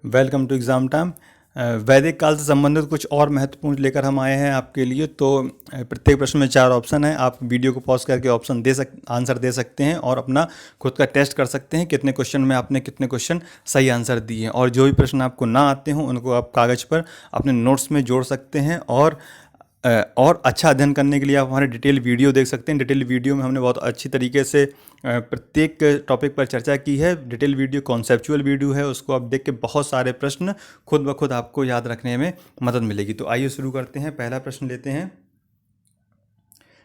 Welcome to exam time. वैदिक काल से संबंधित कुछ और महत्वपूर्ण लेकर हम आए हैं आपके लिए। तो प्रत्येक प्रश्न में 4 ऑप्शन है। आप वीडियो को पॉज करके आंसर दे सकते हैं और अपना खुद का टेस्ट कर सकते हैं कितने क्वेश्चन में आपने कितने क्वेश्चन सही आंसर दिए हैं। और जो भी प्रश्न आपको ना आते हों उनको आप कागज़ पर अपने नोट्स में जोड़ सकते हैं। और अच्छा अध्ययन करने के लिए आप हमारे डिटेल वीडियो देख सकते हैं। डिटेल वीडियो में हमने बहुत अच्छी तरीके से प्रत्येक टॉपिक पर चर्चा की है। डिटेल वीडियो कॉन्सेप्चुअल वीडियो है, उसको आप देख के बहुत सारे प्रश्न खुद ब खुद आपको याद रखने में मदद मिलेगी। तो आइए शुरू करते हैं। पहला प्रश्न लेते हैं।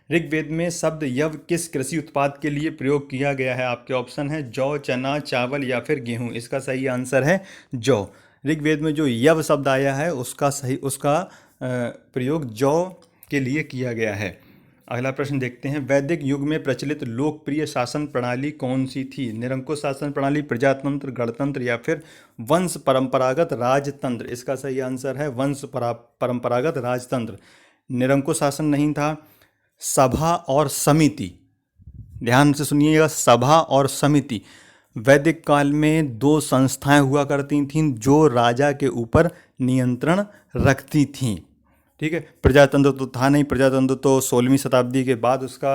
ऋग्वेद में शब्द यव किस कृषि उत्पाद के लिए प्रयोग किया गया है? आपके ऑप्शन है जौ, चना, चावल या फिर गेहूं। इसका सही आंसर है जौ। ऋग्वेद में जो यव शब्द आया है उसका प्रयोग जौ के लिए किया गया है। अगला प्रश्न देखते हैं। वैदिक युग में प्रचलित लोकप्रिय शासन प्रणाली कौन सी थी? निरंकुश शासन प्रणाली, प्रजातंत्र, गणतंत्र या फिर वंश परंपरागत राजतंत्र। इसका सही आंसर है परंपरागत राजतंत्र। निरंकुश शासन नहीं था। सभा और समिति, ध्यान से सुनिएगा, सभा और समिति वैदिक काल में 2 संस्थाएं हुआ करती थीं जो राजा के ऊपर नियंत्रण रखती थीं। ठीक है। प्रजातंत्र तो था नहीं, प्रजातंत्र तो 16वीं शताब्दी के बाद उसका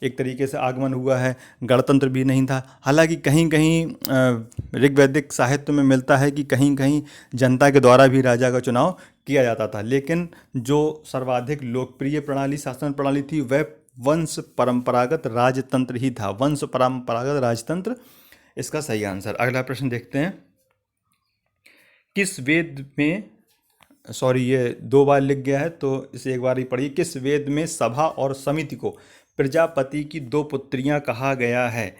एक तरीके से आगमन हुआ है। गणतंत्र भी नहीं था। हालांकि कहीं कहीं ऋग्वैदिक साहित्य में मिलता है कि कहीं कहीं जनता के द्वारा भी राजा का चुनाव किया जाता था, लेकिन जो सर्वाधिक लोकप्रिय प्रणाली शासन प्रणाली थी वह वंश परंपरागत राजतंत्र ही था। वंश परंपरागत राजतंत्र इसका सही आंसर। अगला प्रश्न देखते हैं। किस वेद में, सॉरी ये 2 बार लिख गया है तो इसे एक बार ही पढ़िए। किस वेद में सभा और समिति को प्रजापति की 2 पुत्रियां कहा गया है?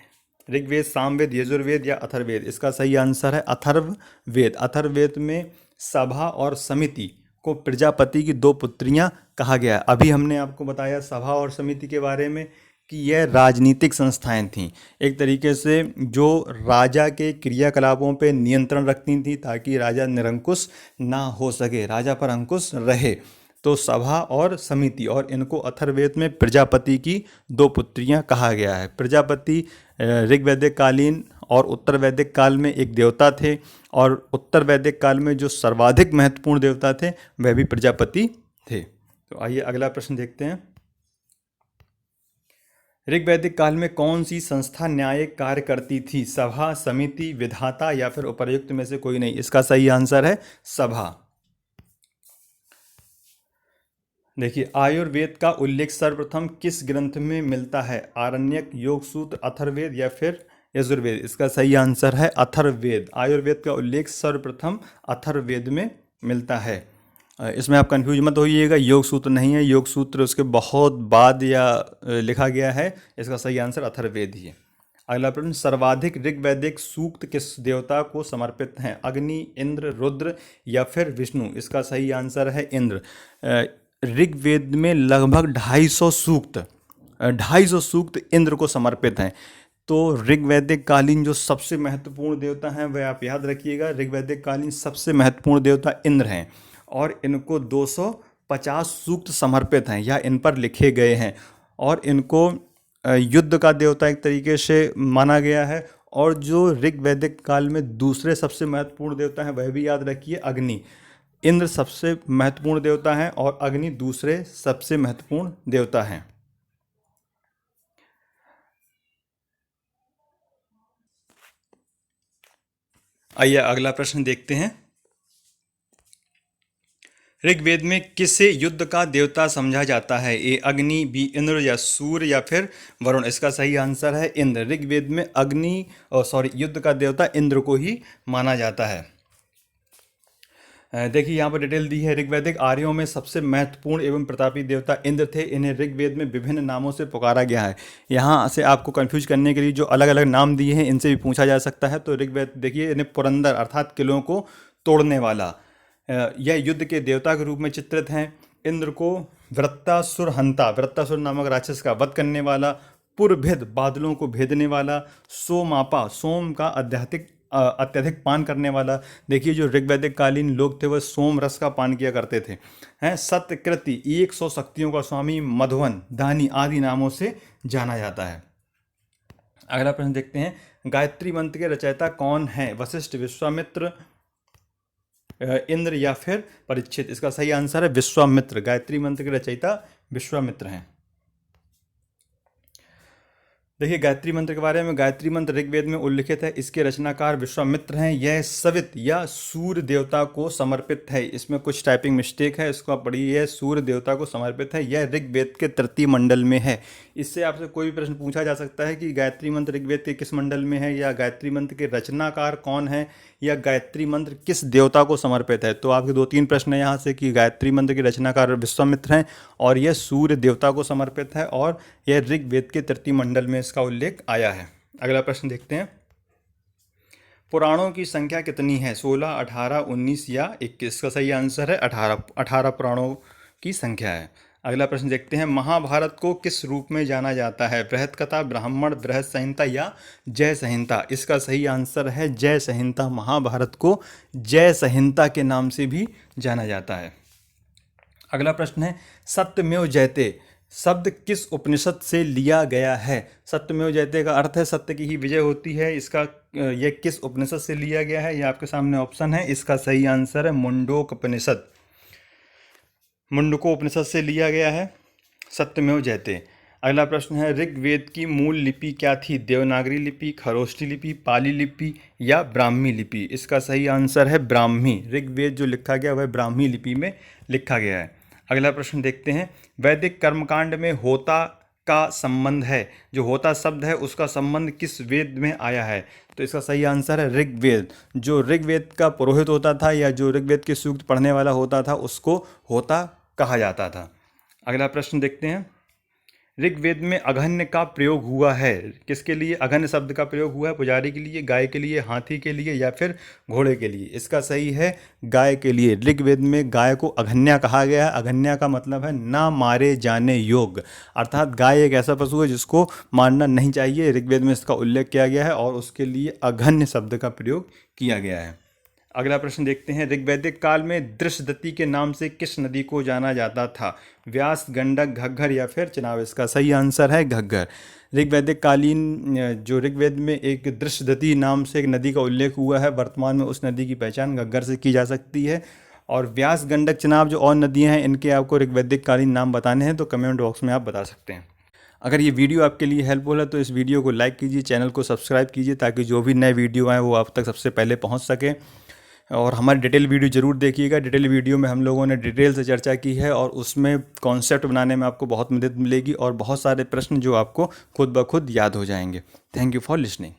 ऋग्वेद, सामवेद, यजुर्वेद या अथर्ववेद। इसका सही आंसर है अथर्ववेद। अथर्ववेद में सभा और समिति को प्रजापति की 2 पुत्रियां कहा गया है। अभी हमने आपको बताया सभा और समिति के बारे में कि यह राजनीतिक संस्थाएं थीं, एक तरीके से जो राजा के क्रियाकलापों पे नियंत्रण रखती थी ताकि राजा निरंकुश ना हो सके, राजा पर अंकुश रहे। तो सभा और समिति, और इनको अथर्ववेद में प्रजापति की 2 पुत्रियां कहा गया है। प्रजापति ऋग्वैदिक कालीन और उत्तर वैदिक काल में एक देवता थे, और उत्तर वैदिक काल में जो सर्वाधिक महत्वपूर्ण देवता थे वह भी प्रजापति थे। तो आइए अगला प्रश्न देखते हैं। ऋग्वैदिक काल में कौन सी संस्था न्यायिक कार्य करती थी? सभा, समिति, विधाता या फिर उपर्युक्त में से कोई नहीं। इसका सही आंसर है सभा। देखिए, आयुर्वेद का उल्लेख सर्वप्रथम किस ग्रंथ में मिलता है? आरण्यक, योगसूत्र, अथर्ववेद या फिर यजुर्वेद। इसका सही आंसर है अथर्ववेद। आयुर्वेद का उल्लेख सर्वप्रथम अथर्ववेद में मिलता है। इसमें आप कंफ्यूज मत होइएगा, योग सूत्र नहीं है। योग सूत्र उसके बहुत बाद या लिखा गया है। इसका सही आंसर अथर्ववेद ही है। अगला प्रश्न। सर्वाधिक ऋग्वैदिक सूक्त किस देवता को समर्पित हैं? अग्नि, इंद्र, रुद्र या फिर विष्णु। इसका सही आंसर है इंद्र। ऋग्वेद में लगभग 250 सूक्त इंद्र को समर्पित हैं। तो ऋग्वैदिक कालीन जो सबसे महत्वपूर्ण देवता हैं वह आप याद रखिएगा। ऋग्वैदिक कालीन सबसे महत्वपूर्ण देवता इंद्र हैं, और इनको 250 सूक्त समर्पित हैं या इन पर लिखे गए हैं। और इनको युद्ध का देवता एक तरीके से माना गया है। और जो ऋग्वैदिक काल में दूसरे सबसे महत्वपूर्ण देवता हैं वह भी याद रखिए, अग्नि। इंद्र सबसे महत्वपूर्ण देवता हैं और अग्नि दूसरे सबसे महत्वपूर्ण देवता हैं। आइए अगला प्रश्न देखते हैं। ऋग्वेद में किसे युद्ध का देवता समझा जाता है? ए अग्नि, बी इंद्र या सूर्य या फिर वरुण। इसका सही आंसर है इंद्र। ऋग्वेद में युद्ध का देवता इंद्र को ही माना जाता है। देखिए यहाँ पर डिटेल दी है। ऋग्वैदिक आर्यों में सबसे महत्वपूर्ण एवं प्रतापी देवता इंद्र थे। इन्हें ऋग्वेद में विभिन्न नामों से पुकारा गया है। यहाँ से आपको कंफ्यूज करने के लिए जो अलग अलग नाम दिए हैं इनसे भी पूछा जा सकता है। तो ऋग्वेद देखिए, इन्हें पुरंदर अर्थात किलों को तोड़ने वाला, यह युद्ध के देवता के रूप में चित्रित हैं। इंद्र को वृत्तासुर हंता, वृत्तासुर नामक राक्षस का वध करने वाला, पुरभेद, बादलों को भेदने वाला, सोमापा, सोम का अत्यधिक पान करने वाला। देखिए, जो ऋग्वैदिक कालीन लोग थे वह सोम रस का पान किया करते थे। हैं सत्यकृति, 100 शक्तियों का स्वामी, मधुवन, दानी आदि नामों से जाना जाता है। अगला प्रश्न देखते हैं। गायत्री मंत्र के रचयिता कौन है? वशिष्ठ, विश्वामित्र, इंद्र या फिर परीक्षित? इसका सही आंसर है विश्वामित्र। गायत्री मंत्र के रचयिता विश्वामित्र हैं। देखिए गायत्री मंत्र के बारे में, गायत्री मंत्र ऋग्वेद में उल्लिखित है, इसके रचनाकार विश्वामित्र हैं। यह सवित या सूर्य देवता को समर्पित है। इसमें कुछ टाइपिंग मिस्टेक है, इसको आप पढ़िए। यह सूर्य देवता को समर्पित है। यह ऋग्वेद के तृतीय मंडल में है। इससे आपसे कोई भी प्रश्न पूछा जा सकता है कि गायत्री मंत्र ऋग्वेद के किस मंडल में है, या गायत्री मंत्र के रचनाकार कौन है, या गायत्री मंत्र किस देवता को समर्पित है। तो आपके 2-3 प्रश्न है यहाँ से कि गायत्री मंत्र के रचनाकार विश्वामित्र हैं, और यह सूर्य देवता को समर्पित है, और यह ऋग्वेद के तृतीय मंडल में इसका उल्लेख आया है। अगला प्रश्न देखते हैं। पुराणों की संख्या कितनी है? 16, 18, 19 या 21? का सही आंसर है 18 पुराणों की संख्या है। अगला प्रश्न देखते हैं। महाभारत को किस रूप में जाना जाता है? बृहत कथा, ब्राह्मण, बृहत संहिता या जय संहिता? इसका सही आंसर है जय संहिता। महाभारत को जय संहिता के नाम से भी जाना जाता है। अगला प्रश्न है। सत्यमेव जयते शब्द किस उपनिषद से लिया गया है? सत्यमेव जयते का अर्थ है सत्य की ही विजय होती है। इसका ये किस उपनिषद से लिया गया है? ये आपके सामने ऑप्शन है। इसका सही आंसर है मुंडोक उपनिषद। मुंडको उपनिषद से लिया गया है सत्यमेव जयते। अगला प्रश्न है। ऋग्वेद की मूल लिपि क्या थी? देवनागरी लिपि, खरोष्ठी लिपि, पाली लिपि या ब्राह्मी लिपि? इसका सही आंसर है ब्राह्मी। ऋग्वेद जो लिखा गया वह ब्राह्मी लिपि में लिखा गया है। अगला प्रश्न देखते हैं। वैदिक कर्मकांड में होता का संबंध है, जो होता शब्द है उसका संबंध किस वेद में आया है? तो इसका सही आंसर है ऋग्वेद। जो ऋग्वेद का पुरोहित होता था या जो ऋग्वेद के सूक्त पढ़ने वाला होता था उसको होता कहा जाता था। अगला प्रश्न देखते हैं। ऋग्वेद में अघन्य का प्रयोग हुआ है, किसके लिए अघन्य शब्द का प्रयोग हुआ है? पुजारी के लिए, गाय के लिए, हाथी के लिए या फिर घोड़े के लिए? इसका सही है गाय के लिए। ऋग्वेद में गाय को अघन्या कहा गया है। अघन्या का मतलब है ना मारे जाने योग्य, अर्थात गाय एक ऐसा पशु है जिसको मारना नहीं चाहिए। ऋग्वेद में इसका उल्लेख किया गया है और उसके लिए अघन्य शब्द का प्रयोग किया गया है। अगला प्रश्न देखते हैं। ऋग्वैदिक काल में दृशदती के नाम से किस नदी को जाना जाता था? व्यास, गंडक, घग्गर या फिर चिनाब? इसका सही आंसर है घग्गर। ऋग्वैदिक कालीन जो ऋग्वेद में एक दृशदती नाम से एक नदी का उल्लेख हुआ है, वर्तमान में उस नदी की पहचान घग्गर से की जा सकती है। और व्यास, गंडक, चिनाब जो और नदियाँ हैं इनके आपको ऋग्वैदिक कालीन नाम बताने हैं तो कमेंट बॉक्स में आप बता सकते हैं। अगर ये वीडियो आपके लिए हेल्पफुल है तो इस वीडियो को लाइक कीजिए, चैनल को सब्सक्राइब कीजिए ताकि जो भी नए वीडियो आए वो आप तक सबसे पहले पहुंच सके। और हमारी डिटेल वीडियो ज़रूर देखिएगा। डिटेल वीडियो में हम लोगों ने डिटेल से चर्चा की है और उसमें कॉन्सेप्ट बनाने में आपको बहुत मदद मिलेगी और बहुत सारे प्रश्न जो आपको खुद ब खुद याद हो जाएंगे। Thank you for listening.